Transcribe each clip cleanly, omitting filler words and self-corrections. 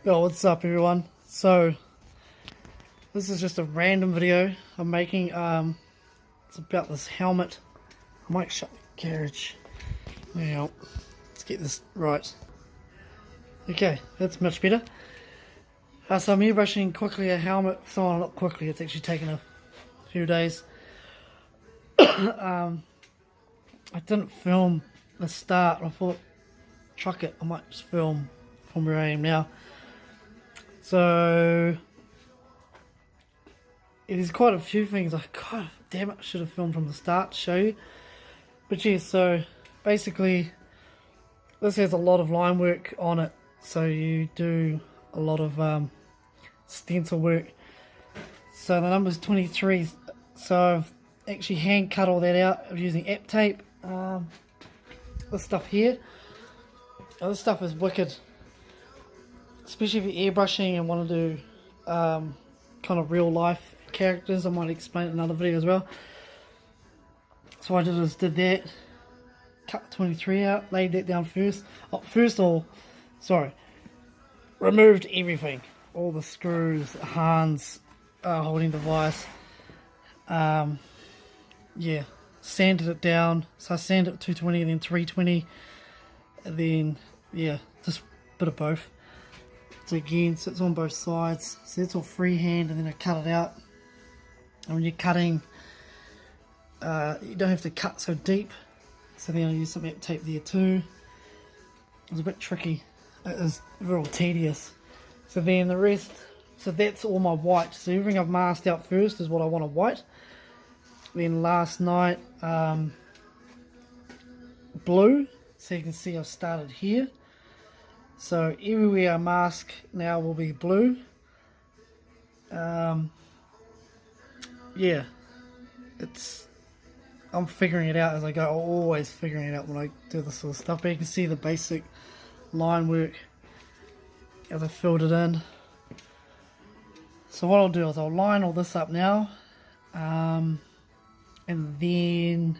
Yo, what's up everyone? So this is just a random video I'm making. It's about this helmet. I might shut the garage. Now let's get this right. Okay, that's much better. So I'm airbrushing quickly a helmet. So not quickly, it's actually taken a few days. I didn't film the start. I thought, truck it, I might just film from where I am now. So there's quite a few things. God damn it, I should have filmed from the start to show you. But yeah, so basically this has a lot of line work on it. So you do a lot of stencil work. So the number's 23. So I've actually hand cut all that out. I'm using app tape. This stuff here. Now, this stuff is wicked. Especially if you're airbrushing and want to do kind of real life characters. I might explain it in another video as well. So what I did that, cut the 23 out, laid that down first. Removed everything, all the screws, the hands, holding device. Yeah, sanded it down. So I sanded it 220 and then 320, and then yeah, just a bit of both. So again, so it's on both sides. So that's all freehand, and then I cut it out. And when you're cutting, you don't have to cut so deep. So then I use some app tape there too. It was a bit tricky. It was real tedious. So then the rest, so that's all my white. So everything I've masked out first is what I want to white. Then last night, blue. So you can see I've started here. So everywhere I mask now will be blue. Yeah, I'm figuring it out as I go. I'm always figuring it out when I do this sort of stuff. But you can see the basic line work as I filled it in. So what I'll do is I'll line all this up now, and then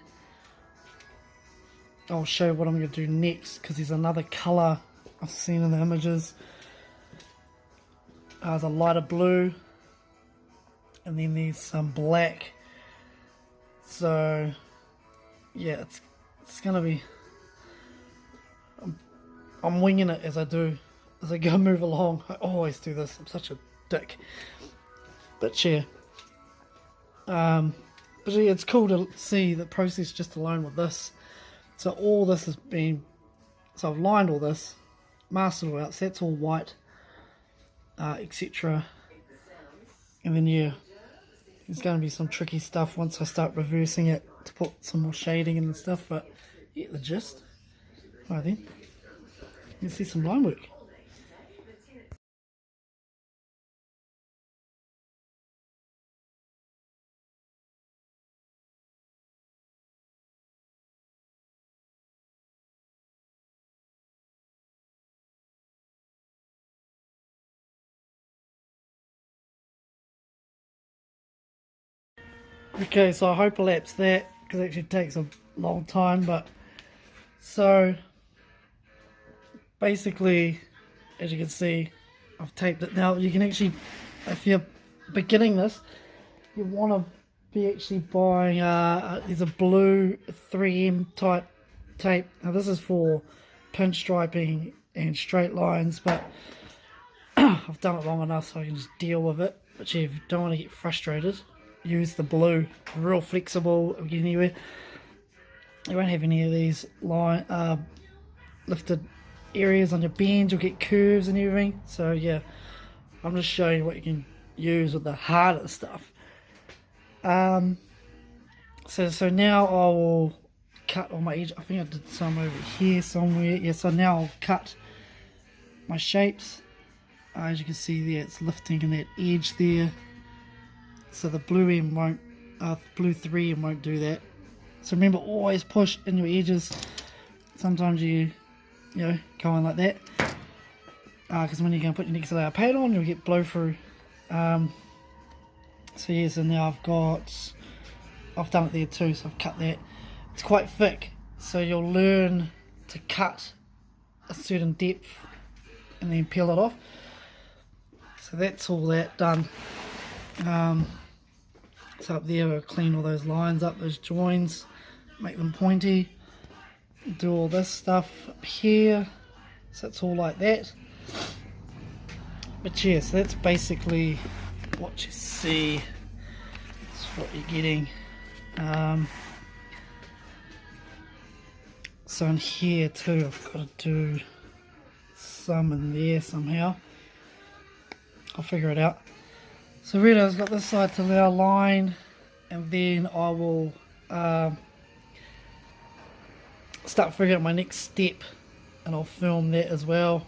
I'll show you what I'm going to do next, because there's another colour I've seen in the images. There's a lighter blue, and then there's some black. So yeah, it's gonna be. I'm winging it as I go move along. I always do this. I'm such a dick. But yeah, it's cool to see the process just alone with this. So all this has been. So I've lined all this, masked it all out. So that's all white, etc. And then yeah, there's going to be some tricky stuff once I start reversing it to put some more shading in and stuff. But yeah, the gist. Alright then, let's see some line work. Okay, so I hope I lapse that, because it actually takes a long time. But so basically, as you can see, I've taped it. Now you can actually, if you're beginning this, you want to be actually buying there's a blue 3M type tape. Now this is for pinstriping and straight lines, but I've done it long enough so I can just deal with it. But yeah, if you don't want to get frustrated, use the blue. Real flexible, get anywhere. You won't have any of these lifted areas on your bends. You'll get curves and everything. So yeah, I'm just showing you what you can use with the harder stuff. So now I will cut all my edge. I think I did some over here somewhere. Yeah, so now I'll cut my shapes. As you can see there, it's lifting in that edge there. So the blue M won't, blue 3M won't do that. So remember, always push in your edges. Sometimes you know, go in like that. Because when you're going to put your next layer of paint on, you'll get blow through. So yeah, so now I've done it there too, so I've cut that. It's quite thick, so you'll learn to cut a certain depth and then peel it off. So that's all that done. So up there we'll clean all those lines up, those joins, make them pointy, do all this stuff up here, so it's all like that. But yeah, so that's basically what you see, that's what you're getting. So in here too, I've got to do some in there somehow. I'll figure it out. So really I've got this side to our line, and then I will start figuring out my next step, and I'll film that as well,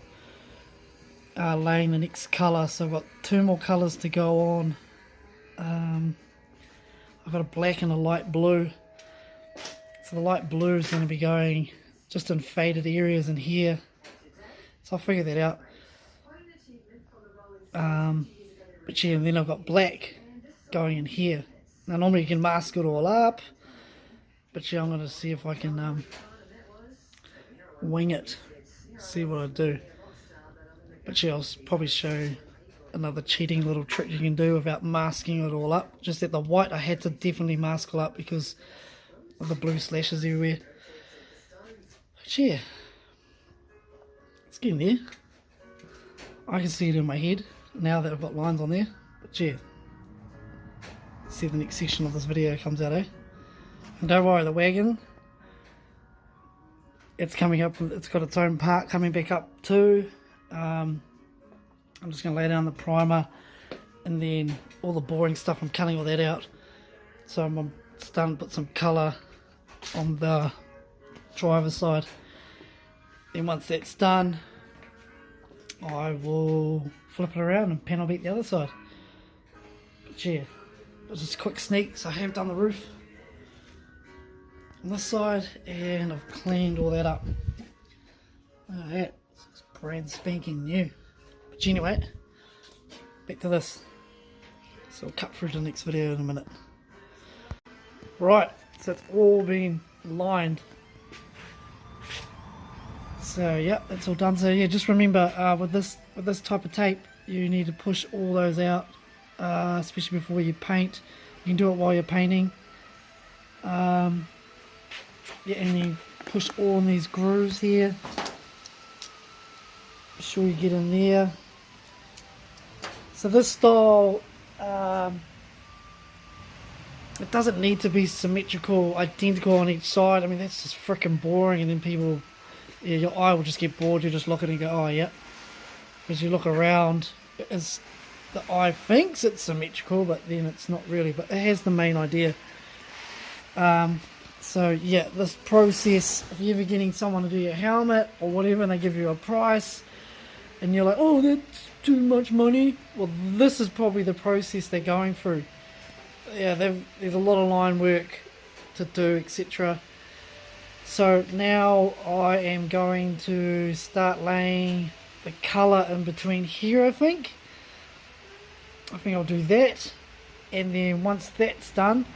laying the next colour. So I've got 2 more colours to go on. I've got a black and a light blue. So the light blue is going to be going just in faded areas in here, so I'll figure that out. But yeah, and then I've got black going in here. Now normally you can mask it all up, but yeah, I'm going to see if I can wing it, see what I do. But yeah, I'll probably show another cheating little trick you can do without masking it all up. Just that the white I had to definitely mask all up because of the blue slashes everywhere. But yeah, it's getting there. I can see it in my head now that I've got lines on there. But yeah, see the next section of this video comes out, eh? And don't worry, the wagon, it's coming up, it's got its own part coming back up too. I'm just going to lay down the primer, and then all the boring stuff, I'm cutting all that out. So I'm starting to put some colour on the driver's side. Then once that's done, I will flip it around and panel beat the other side. But yeah, just a quick sneak. So I have done the roof on this side, and I've cleaned all that up. Look at that, it's brand spanking new. But anyway, back to this. So I'll cut through to the next video in a minute. Right, so it's all been lined. So yeah, that's all done. So yeah, just remember with this type of tape, you need to push all those out, especially before you paint. You can do it while you're painting. Yeah, and you push all in these grooves here. Be sure you get in there. So this style, it doesn't need to be symmetrical, identical on each side. I mean, that's just freaking boring, and then people, yeah, your eye will just get bored. You just look at it and go, oh yeah. As you look around, the eye thinks it's symmetrical, but then it's not really. But it has the main idea. So yeah, this process, if you're ever getting someone to do your helmet or whatever, and they give you a price, and you're like, oh, that's too much money. Well, this is probably the process they're going through. Yeah, there's a lot of line work to do, etc. So now I am going to start laying the colour in between here, I think I'll do that, and then once that's done,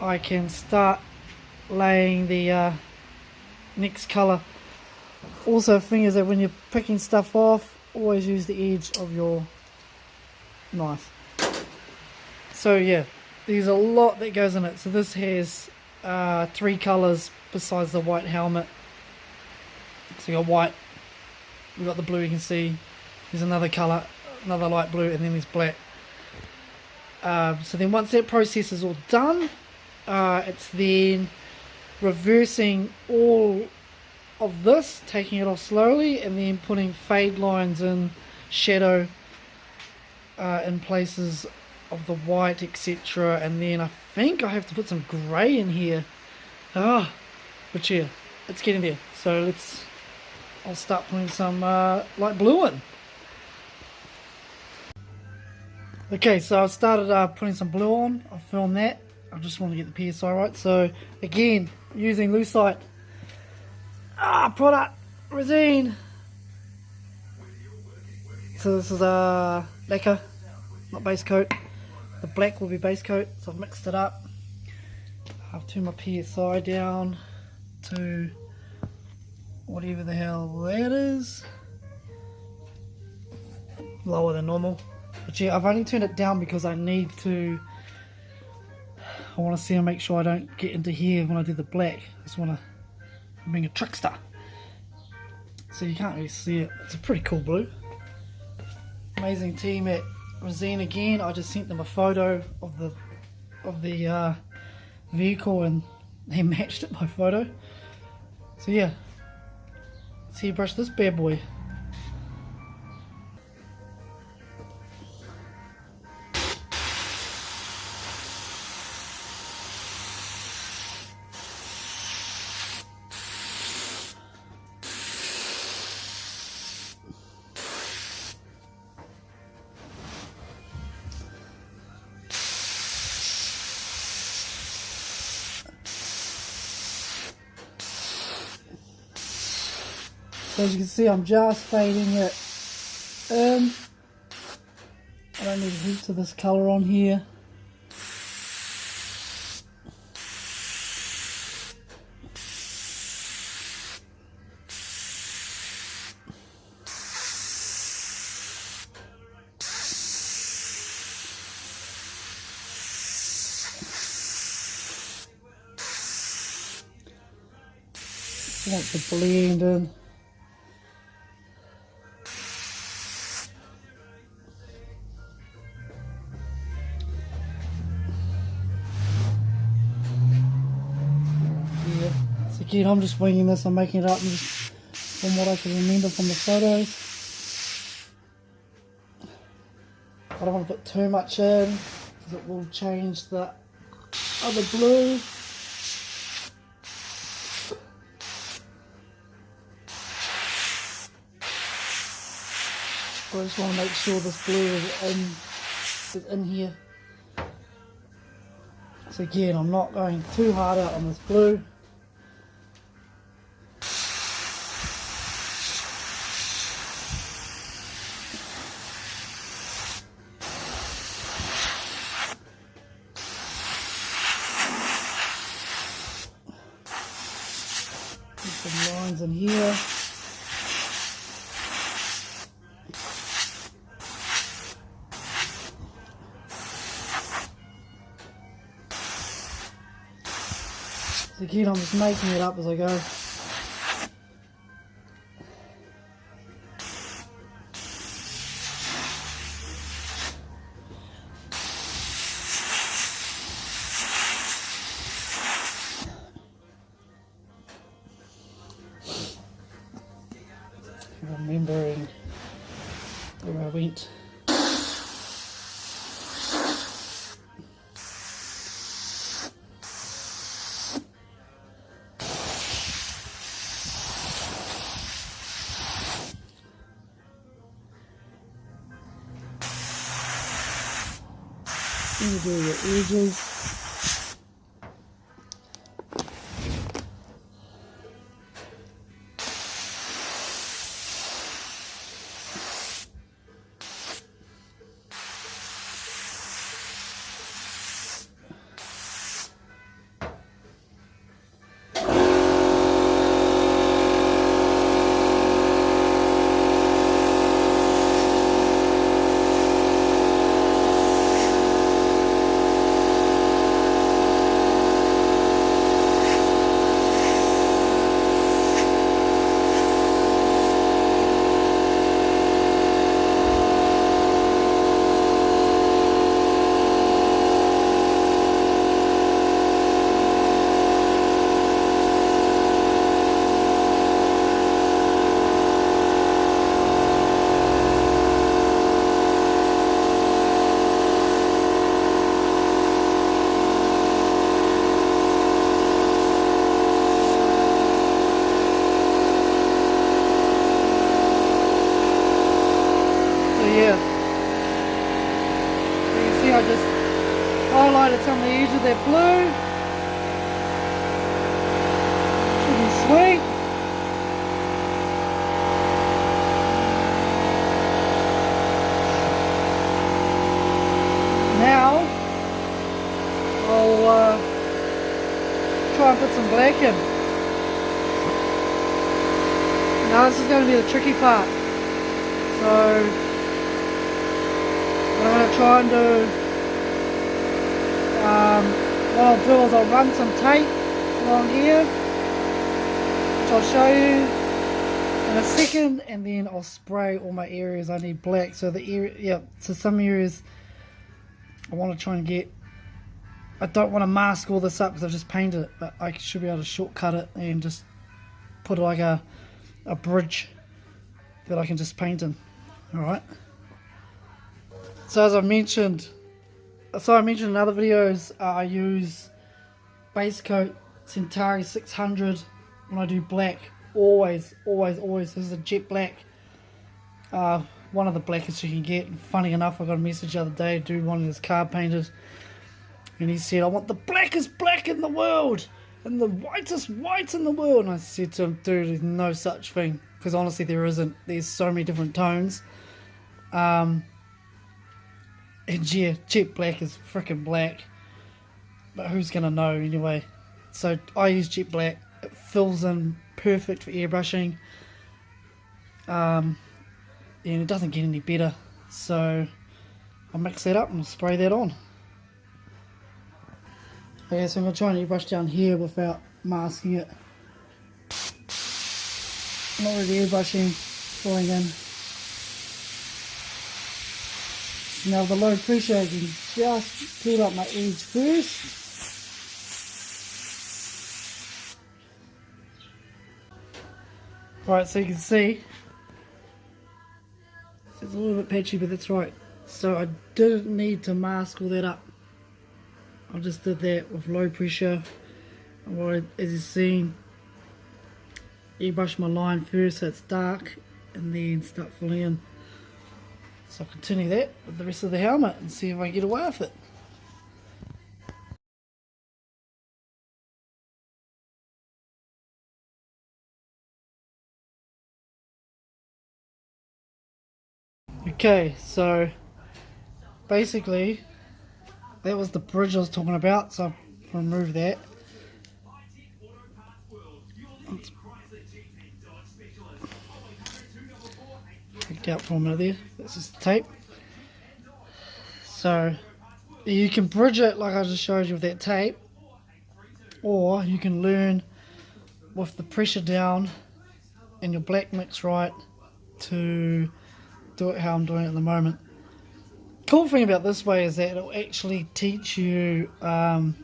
I can start laying the next colour. Also, the thing is that when you're picking stuff off, always use the edge of your knife. So yeah, there's a lot that goes in it. So this has 3 colours besides the white helmet. So you got white, you got the blue, you can see there's another colour, another light blue, and then there's black. So then once that process is all done, it's then reversing all of this, taking it off slowly, and then putting fade lines in, shadow in places of the white, etc. And then I think I have to put some grey in here. But yeah, it's getting there. So I'll start putting some light blue in. Okay, so I've started putting some blue on. I've filmed that. I just want to get the PSI right. So again, using lucite product resin. So this is lacquer, not base coat. The black will be base coat. So I've mixed it up. I've turned my PSI down to whatever the hell that is. Lower than normal. But yeah, I've only turned it down because I want to see and make sure I don't get into here when I do the black. I just want to, I'm being a trickster. So you can't really see it. It's a pretty cool blue. Amazing team at Resin again. I just sent them a photo of the vehicle and they matched it by photo. So yeah, let's airbrush this bad boy. So as you can see, I'm just fading it in. I don't need heaps of this colour on here. I want to blend in. Again, I'm just winging this, I'm making it up just from what I can remember from the photos. I don't want to put too much in because it will change the other blue. I just want to make sure this blue is in here. So again, I'm not going too hard out on this blue. Some lines in here. So again, I'm just making it up as I go. Remembering where I went. You do your edges. Yeah, so you can see I just highlighted some of the edge of that blue. Should be sweet. Now I'll try and put some black in. Now this is going to be the tricky part. So what try and do, what I'll do is I'll run some tape along here, which I'll show you in a second, and then I'll spray all my areas I need black. So the area, yeah, so some areas I want to try and get, I don't want to mask all this up because I've just painted it, but I should be able to shortcut it and just put like a bridge that I can just paint in. Alright. So as I mentioned in other videos, I use base coat Centauri 600 when I do black. Always. This is a jet black. One of the blackest you can get. Funny enough, I got a message the other day, dude wanted his car painted, and he said, I want the blackest black in the world and the whitest white in the world. And I said to him, dude, there's no such thing, because honestly there isn't. There's so many different tones. And yeah, jet black is freaking black, but who's gonna know anyway? So I use jet black. It fills in perfect for airbrushing, and it doesn't get any better. So I'll mix that up and spray that on. Okay, so I'm going to try and airbrush down here without masking it. Not really airbrushing, filling in. Now with the low pressure, I can just peel up my edge first. Right, so you can see it's a little bit patchy, but that's right. So I didn't need to mask all that up. I just did that with low pressure. As you've seen, airbrush my line first so it's dark, and then start filling in. So I'll continue that with the rest of the helmet and see if I can get away with it. Okay, so basically that was the bridge I was talking about, so I'll remove that. Take it out for a minute there. That's just the tape. So you can bridge it like I just showed you with that tape, or you can learn with the pressure down and your black mix right to do it how I'm doing it at the moment. Cool thing about this way is that it'll actually teach you hand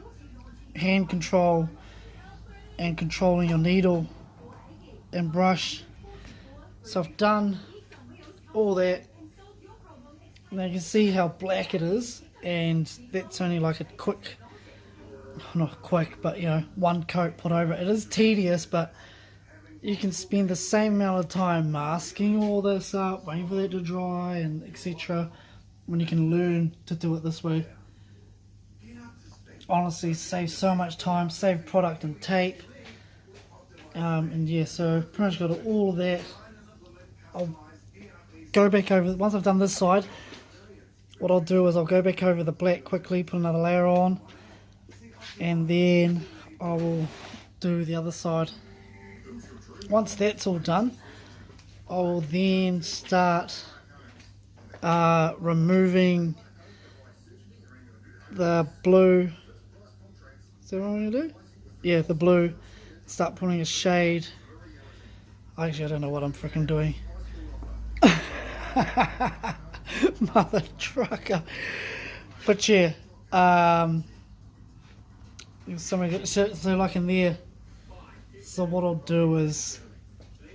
control and controlling your needle and brush. So I've done all that. Now you can see how black it is, and that's only like a quick, not quick, but you know, one coat put over it. It is tedious, but you can spend the same amount of time masking all this up, waiting for that to dry, and etc. when you can learn to do it this way. Honestly, save so much time, save product and tape. And yeah, so pretty much got all of that. I'll go back over, once I've done this side, what I'll do is I'll go back over the black quickly, put another layer on, and then I will do the other side. Once that's all done, I will then start removing the blue. Is that what I'm going to do? Yeah, the blue. Start putting a shade. Actually, I don't know what I'm freaking doing. Mother trucker. But yeah, something so like in there. So what I'll do is,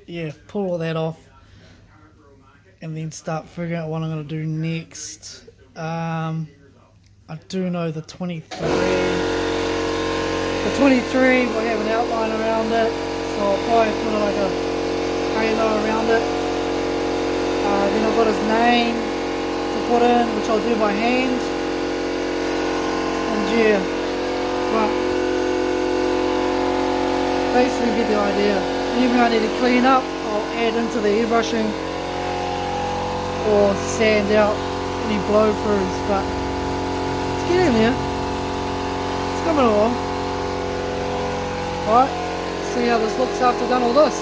yeah, pull all that off, and then start figuring out what I'm going to do next. I do know the 23 will have an outline around it, so I'll probably put like a halo around it. Then I've got his name to put in, which I'll do by hand. And yeah, but basically get the idea. Anything I need to clean up, I'll add into the airbrushing or sand out any blow throughs, but let's get in there. It's coming along. Alright, see how this looks after I've done all this.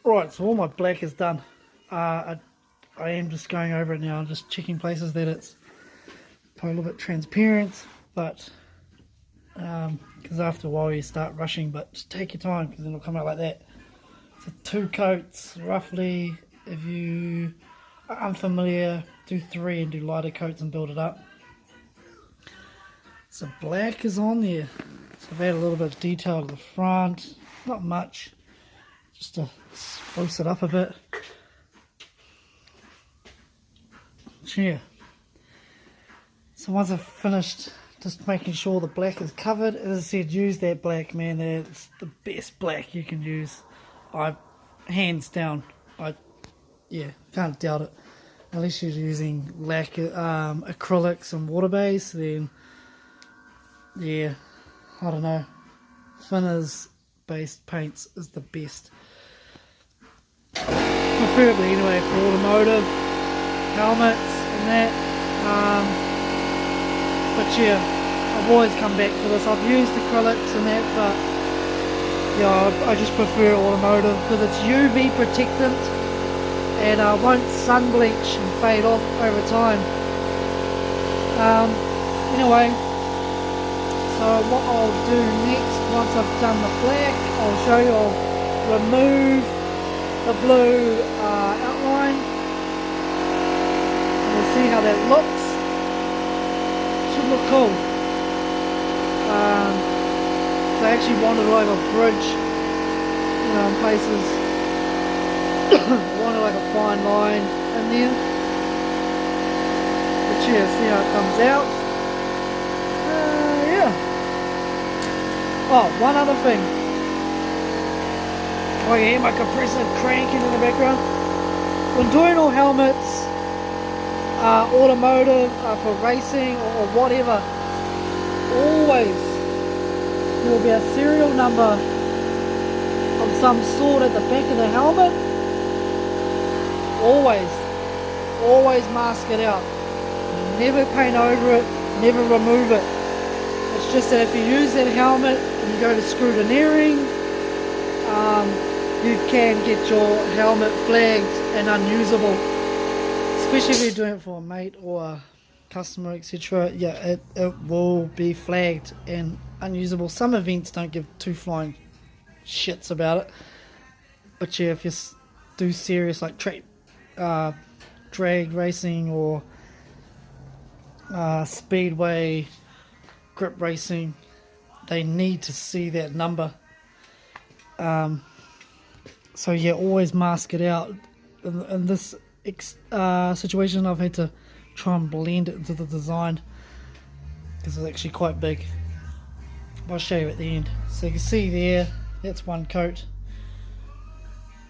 Right, so all my black is done. I I am just going over it now, just checking places that it's probably a little bit transparent, but because after a while you start rushing, but just take your time because then it'll come out like that. So 2 coats roughly. If you are unfamiliar, do 3 and do lighter coats and build it up. So black is on there. So I've added a little bit of detail to the front, not much, just to spruce it up a bit. Yeah. So once I've finished just making sure the black is covered, as I said, use that black, man. That's the best black you can use. Hands down. Yeah, can't doubt it. Unless you're using acrylics and water base, then yeah, I don't know. Thinners based paints is the best. Preferably anyway for automotive, helmets and that. But yeah, I've always come back to this. I've used acrylics and that, but yeah, I just prefer automotive because it's UV protectant and won't sun bleach and fade off over time. Anyway, so what I'll do next, once I've done the black, I'll show you. I'll remove the blue outline and we'll see how that looks. Should look cool. So I actually wanted like a bridge, you know, in places. I wanted like a fine line in there. But yeah, see how it comes out. Yeah. Oh, one other thing. Oh, you hear my compressor cranking in the background? When doing all helmets, automotive, for racing or whatever, always there will be a serial number of some sort at the back of the helmet. Always mask it out. Never paint over it, never remove it. It's just that if you use that helmet and you go to scrutineering, you can get your helmet flagged and unusable. Especially if you're doing it for a mate or a customer, etc. Yeah, it will be flagged and unusable. Some events don't give two flying shits about it. But yeah, if you do serious like drag racing or speedway grip racing, they need to see that number. So yeah, always mask it out. In this situation, I've had to try and blend it into the design because it's actually quite big. I'll show you at the end. So you can see there, that's one coat,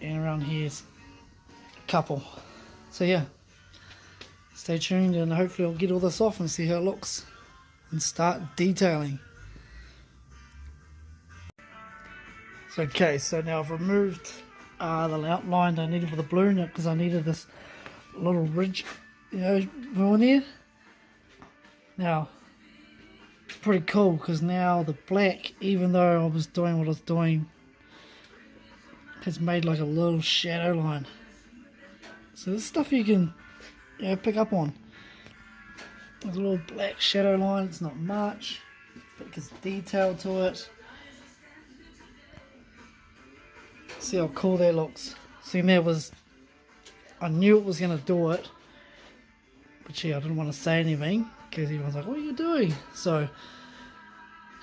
and around here's a couple. So yeah, stay tuned and hopefully I'll get all this off and see how it looks and start detailing. So okay, so now I've removed the outline I needed for the blue because I needed this little ridge, you know, on there. Now it's pretty cool because now the black, even though I was doing what I was doing, has made like a little shadow line. So this stuff you can, you know, pick up on. There's a little black shadow line. It's not much, but it gives detail to it. See how cool that looks. See, there was, I knew it was going to do it, but yeah, I didn't want to say anything because everyone's like, what are you doing? So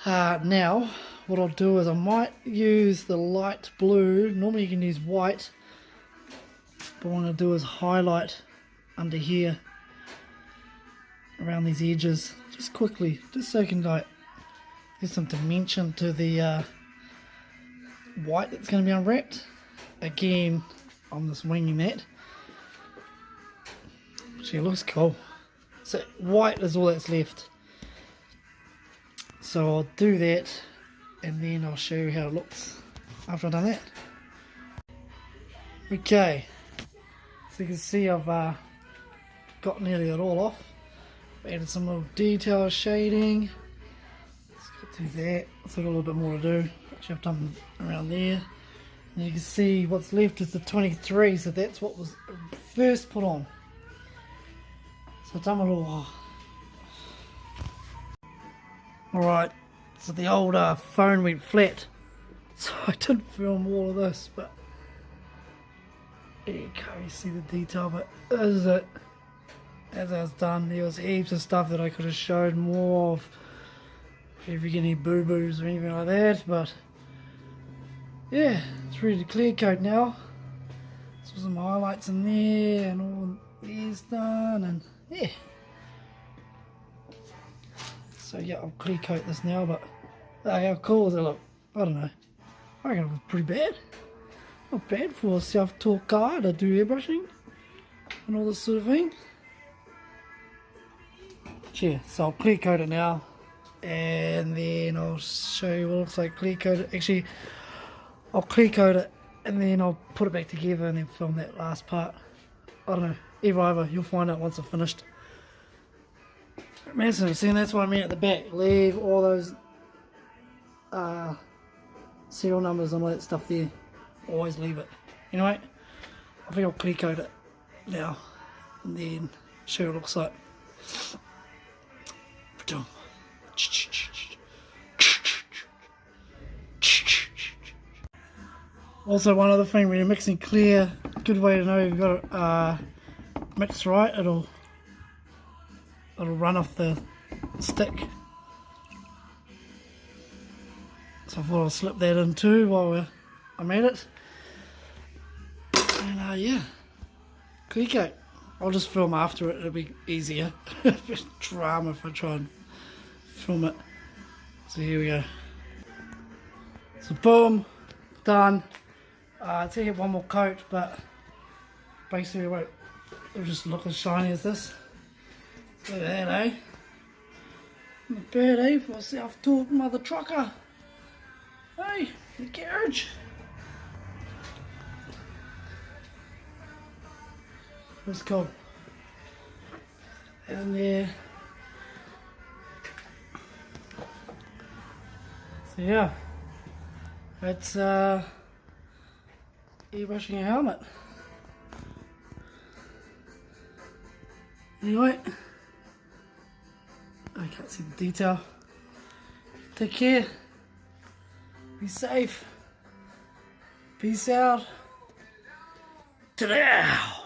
now what I'll do is I might use the light blue. Normally you can use white, but what I'm going to do is highlight under here around these edges just quickly, just so you can like give some dimension to the white that's going to be unwrapped. Again, I'm just winging that. She looks cool. So white is all that's left. So I'll do that and then I'll show you how it looks after I've done that. Okay, so you can see I've got nearly it all off. Added some little detail shading. Let's do that. So I've got a little bit more to do. Actually, I've done around there. And you can see what's left is the 23, so that's what was first put on. So I've done it all. Alright, so the old phone went flat, so I didn't film all of this, but you can't really see the detail, but this is it. As I was done, there was heaps of stuff that I could have showed more of if you get any boo-boos or anything like that, but yeah, it's ready to clear coat now. So some highlights in there and all these done, and yeah. So yeah, I'll clear coat this now, but how cool does it look? I don't know. I reckon it was pretty bad. Not bad for a self-taught guy to do airbrushing and all this sort of thing. Yeah, so I'll clear coat it now, and then I'll show you what it looks like clear coat it. Actually, I'll clear coat it and then I'll put it back together and then film that last part. I don't know, either, you'll find out once I've finished. Imagine, see, that's what I mean at the back. Leave all those serial numbers and all that stuff there. Always leave it. Anyway, I think I'll clear coat it now and then show you what it looks like. Also, one other thing, when you're mixing clear, good way to know you've got it mixed right, it'll run off the stick. So I thought I'll slip that in too while I'm at it. And yeah, clear coat. I'll just film after it, it'll be easier. Drama if I try and film it. So here we go. So boom, done. I take it one more coat, but basically it'll just look as shiny as this. Look at that, eh? Not bad, eh, for a self-taught mother trucker. Hey, the garage. That's cool. And there. So yeah, it's airbrushing a helmet. Anyway, I can't see the detail. Take care. Be safe. Peace out. Ta-da!